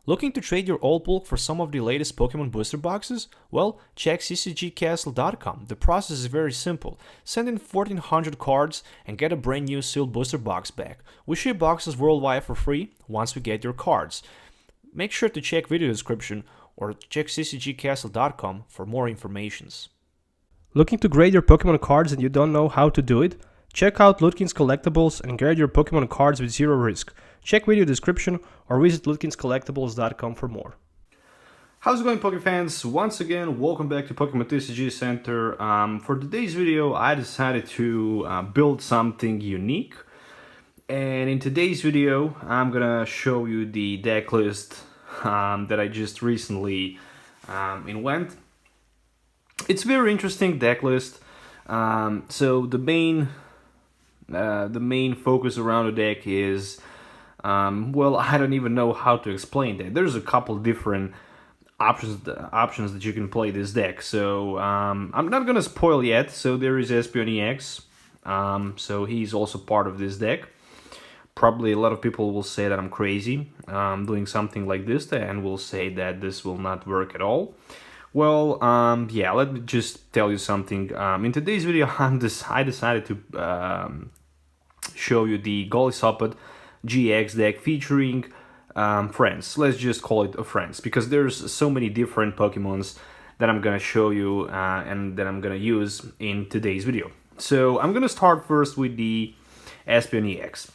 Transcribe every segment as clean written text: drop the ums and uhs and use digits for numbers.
Looking to trade your old bulk for some of the latest Pokemon booster boxes? Well, check ccgcastle.com. The process is very simple. Send in 1400 cards and get a brand new sealed booster box back. We ship boxes worldwide for free once we get your cards. Make sure to check video description or check ccgcastle.com for more information. Looking to grade your Pokemon cards and you don't know how to do it? Check out Ludkins Collectables and grade your Pokemon cards with zero risk. Check video description or visit ludkinscollectables.com for more. How's it going, Pokemon fans? Once again, welcome back to Pokemon TCG Center. For today's video, I decided to build something unique. And in today's video, I'm gonna show you the deck list that I just recently invent. It's a very interesting deck list. So the main focus around the deck is, well, I don't even know how to explain that. There's a couple different options that you can play this deck. So I'm not gonna spoil yet. So there is Espeon EX. So he's also part of this deck. Probably a lot of people will say that I'm crazy doing something like this, and will say that this will not work at all. Well, yeah, let me just tell you something. In today's video, I decided to show you the Golisopod GX deck featuring friends. Let's just call it a friends, because there's so many different Pokemons that I'm gonna show you and that I'm gonna use in today's video. So I'm gonna start first with the Espeon EX.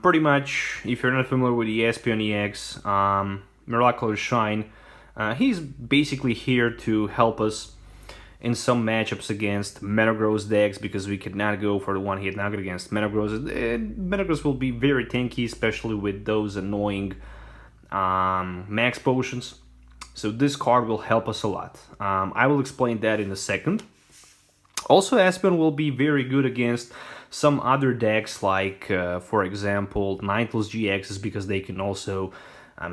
Pretty much, if you're not familiar with the Espeon EX, Miraculous Shine, he's basically here to help us in some matchups against Metagross decks, because we cannot go for the one-hit nugget against Metagross. Metagross will be very tanky, especially with those annoying max potions. So this card will help us a lot. I will explain that in a second. Also, Espeon will be very good against some other decks, like, for example, Ninetales GXs, because they can also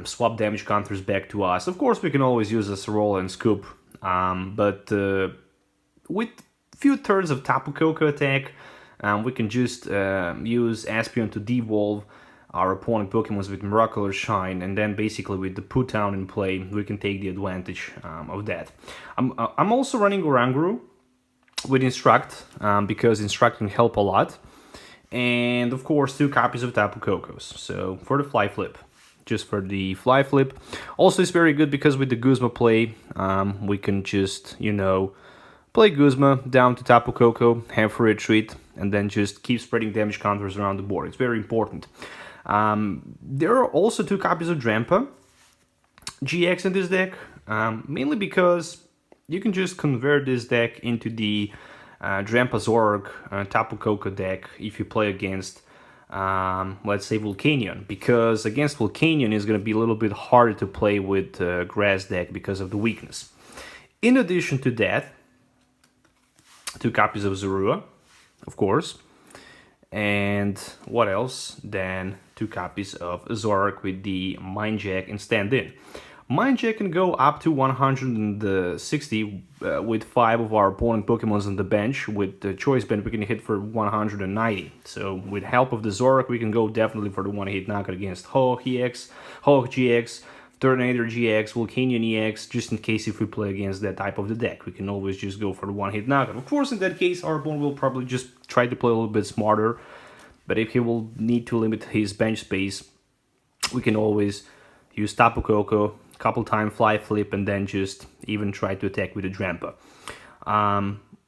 swap damage counters back to us. Of course, we can always use a roll and scoop, but with few turns of Tapu Koko attack, we can just use Espeon to devolve our opponent Pokemons with Miraculous Shine, and then basically with the put down in play, we can take the advantage of that. I'm also running Oranguru with Instruct, because Instruct can help a lot, and of course 2 copies of Tapu Kokos, so for the fly flip. Just for the fly flip. Also, it's very good because with the Guzma play, we can just, you know, play Guzma down to Tapu Koko, have for retreat, and then just keep spreading damage counters around the board. It's very important. There are also 2 copies of Drampa GX in this deck, mainly because you can just convert this deck into the Drampa Zoroark Tapu Koko deck if you play against let's say Volcanion, because against Volcanion is going to be a little bit harder to play with Grass deck because of the weakness. In addition to that, 2 copies of Zorua, of course, and what else than 2 copies of Zoroark with the Mind Jack and Stand In. Mind Jack can go up to 160 with 5 of our opponent Pokemons on the bench. With the Choice Band, we can hit for 190. So with help of the Zoroark, we can go definitely for the one-hit knockout against Hawk EX, Hawk GX, Tornado GX, Volcanion EX, just in case if we play against that type of the deck. We can always just go for the one-hit knockout. Of course, in that case, our opponent will probably just try to play a little bit smarter, but if he will need to limit his bench space, we can always use Tapu Koko, couple time fly flip, and then just even try to attack with a Drampa.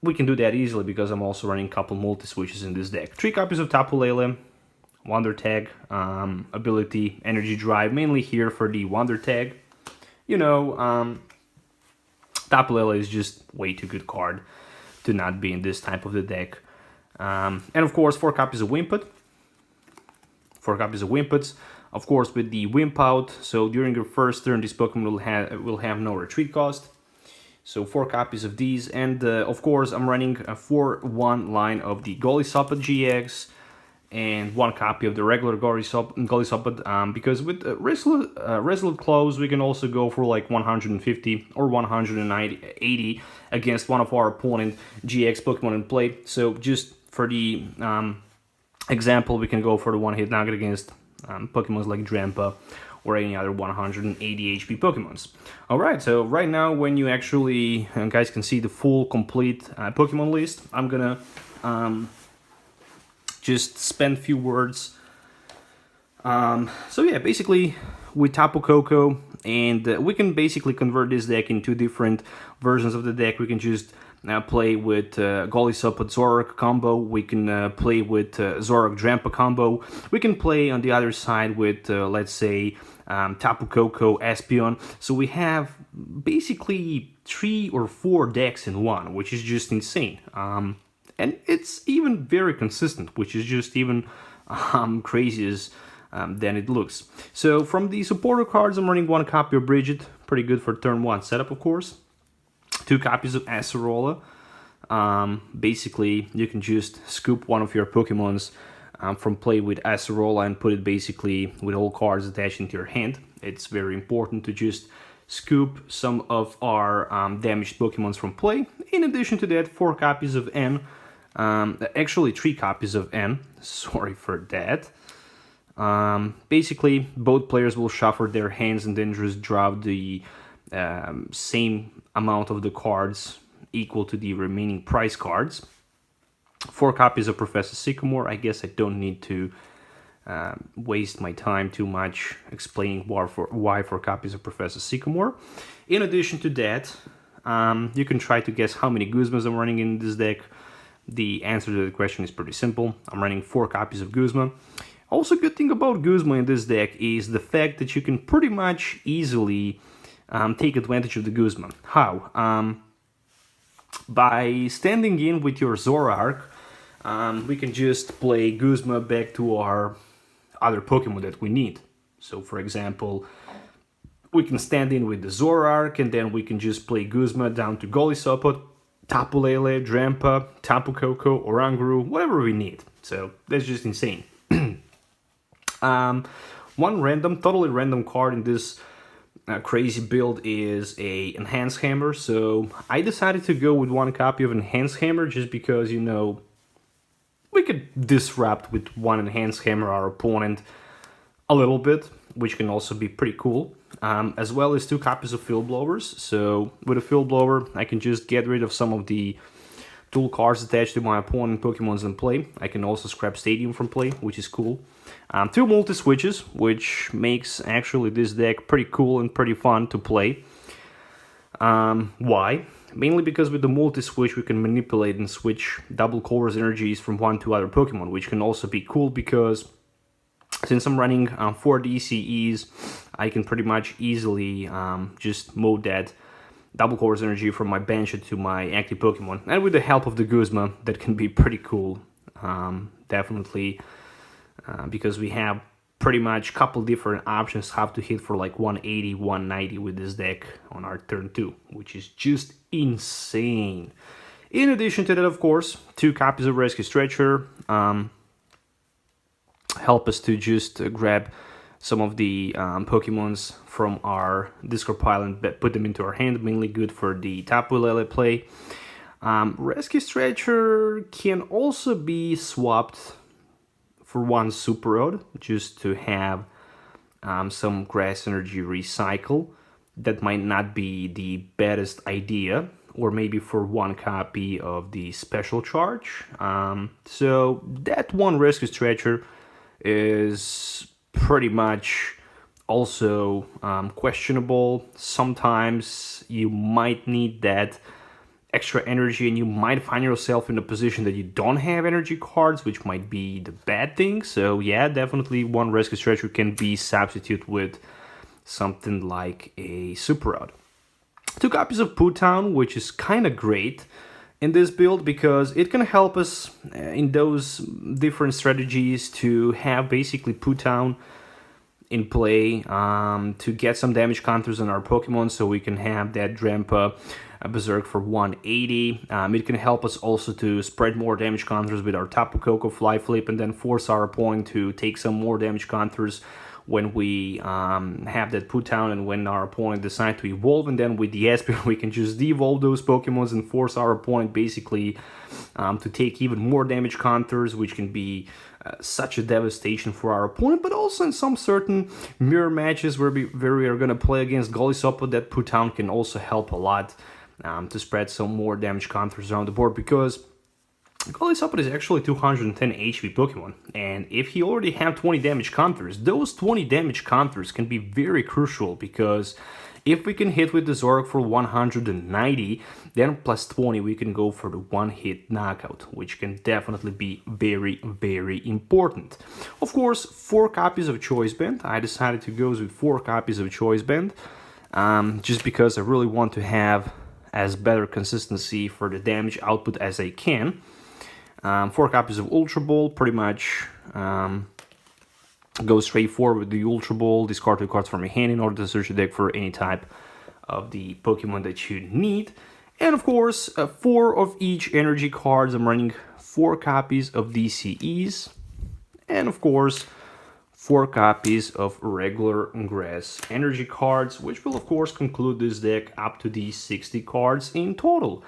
We can do that easily because I'm also running a couple multi-switches in this deck. 3 copies of Tapu Lele, Wonder Tag, ability, Energy Drive, mainly here for the Wonder Tag. You know, Tapu Lele is just way too good card to not be in this type of the deck. And of course, 4 copies of Wimpod. 4 copies of Wimpods. Of course, with the Wimp out, so during your first turn, this Pokemon will have no retreat cost. So 4 copies of these, and of course, I'm running a 4-1 line of the Golisopod GX, and 1 copy of the regular Golisopod, because with Resolute Close, we can also go for like 150 or 180 against one of our opponent GX Pokemon in play. So just for the example, we can go for the one-hit nugget against Pokemons like Drampa or any other 180 HP Pokemons. Alright, so right now when you actually guys can see the full complete Pokemon list, I'm gonna just spend a few words. So yeah, basically with Tapu Koko, and we can basically convert this deck into different versions of the deck. We can just play with Golisopod Zoroark combo, we can play with Zoroark Drampa combo, we can play on the other side with, let's say, Tapu Koko Espeon. So we have basically 3 or 4 decks in one, which is just insane. And it's even very consistent, which is just even crazy as than it looks. So from the supporter cards, I'm running 1 copy of Bridget, pretty good for turn 1 setup, of course. 2 copies of Acerola. Basically, you can just scoop one of your Pokemons from play with Acerola and put it basically with all cards attached into your hand. It's very important to just scoop some of our damaged Pokemons from play. In addition to that, 4 copies of N. Actually, 3 copies of N. Sorry for that. Basically, both players will shuffle their hands and then just drop the same amount of the cards equal to the remaining prize cards. 4 copies of Professor Sycamore. I guess I don't need to waste my time too much explaining why 4 copies of Professor Sycamore. In addition to that, you can try to guess how many Guzmas I'm running in this deck. The answer to the question is pretty simple. I'm running 4 copies of Guzma. Also, good thing about Guzma in this deck is the fact that you can pretty much easily take advantage of the Guzma. How? By standing in with your Zoroark, we can just play Guzma back to our other Pokemon that we need. So, for example, we can stand in with the Zoroark, and then we can just play Guzma down to Golisopod, Tapu Lele, Drampa, Tapu Koko, Oranguru, whatever we need. So, that's just insane. One totally random card in this crazy build is a Enhanced Hammer. So I decided to go with 1 copy of Enhanced Hammer just because, you know, we could disrupt with 1 Enhanced Hammer our opponent a little bit, which can also be pretty cool. As well as 2 copies of Field Blowers. So with a Field Blower, I can just get rid of some of the tool cards attached to my opponent Pokemons in play. I can also scrap Stadium from play, which is cool. 2 multi-switches, which makes actually this deck pretty cool and pretty fun to play. Why? Mainly because with the multi-switch we can manipulate and switch double Colress energies from one to other Pokemon, which can also be cool because since I'm running 4 DCEs, I can pretty much easily just move that double Colress energy from my bench to my active Pokemon. And with the help of the Guzma, that can be pretty cool. Definitely, because we have pretty much a couple different options how to hit for like 180, 190 with this deck on our turn 2, which is just insane. In addition to that, of course, 2 copies of Rescue Stretcher help us to just grab some of the Pokemons from our discard pile and put them into our hand, mainly good for the Tapu Lele play. Rescue Stretcher can also be swapped for 1 Super Rod, just to have some grass energy recycle. That might not be the best idea, or maybe for 1 copy of the Special Charge. So that 1 Rescue Stretcher is pretty much also questionable. Sometimes you might need that extra energy and you might find yourself in a position that you don't have energy cards, which might be the bad thing. So yeah, definitely 1 Rescue Stretcher can be substituted with something like a Super Rod. 2 copies of Poo Town, which is kind of great in this build because it can help us in those different strategies to have basically Poo Town in play to get some damage counters on our Pokemon, so we can have that Drampa Berserk for 180. It can help us also to spread more damage counters with our Tapu Koko Fly Flip and then force our opponent to take some more damage counters when we have that put down and when our opponent decides to evolve, and then with the SP we can just de-evolve those Pokemons and force our opponent basically to take even more damage counters, which can be such a devastation for our opponent. But also in some certain mirror matches where we are going to play against Golisopod, that put down can also help a lot to spread some more damage counters around the board, because Golisopod is actually 210 HP Pokemon, and if he already have 20 damage counters, those 20 damage counters can be very crucial, because if we can hit with the Zoroark for 190, then plus 20 we can go for the one-hit knockout, which can definitely be very, very important. Of course, 4 copies of Choice Band. I decided to go with 4 copies of Choice Band, just because I really want to have as better consistency for the damage output as I can. 4 copies of Ultra Ball, pretty much go straight forward with the Ultra Ball, discard 2 cards from your hand in order to search the deck for any type of the Pokemon that you need. And of course, 4 of each energy cards. I'm running 4 copies of DCEs, and of course 4 copies of regular grass energy cards, which will of course conclude this deck up to the 60 cards in total.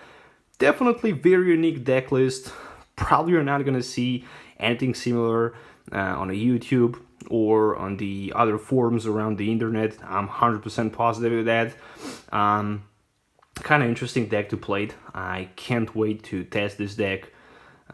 Definitely very unique deck list. Probably you're not gonna see anything similar on a YouTube or on the other forums around the internet. I'm 100% positive of that. Kind of interesting deck to play. I can't wait to test this deck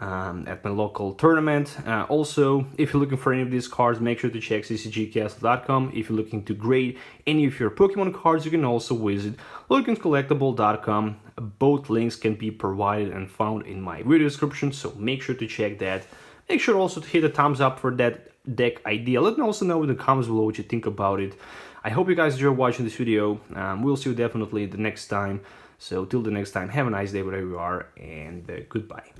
at my local tournament. Also, if you're looking for any of these cards, make sure to check ccgcastle.com. If you're looking to grade any of your Pokemon cards, you can also visit ludkinscollectable.com. Both links can be provided and found in my video description, so make sure to check that. Make sure also to hit a thumbs up for that deck idea. Let me also know in the comments below what you think about it. I hope you guys enjoyed watching this video. We'll see you definitely the next time. So till the next time, have a nice day wherever you are, and goodbye.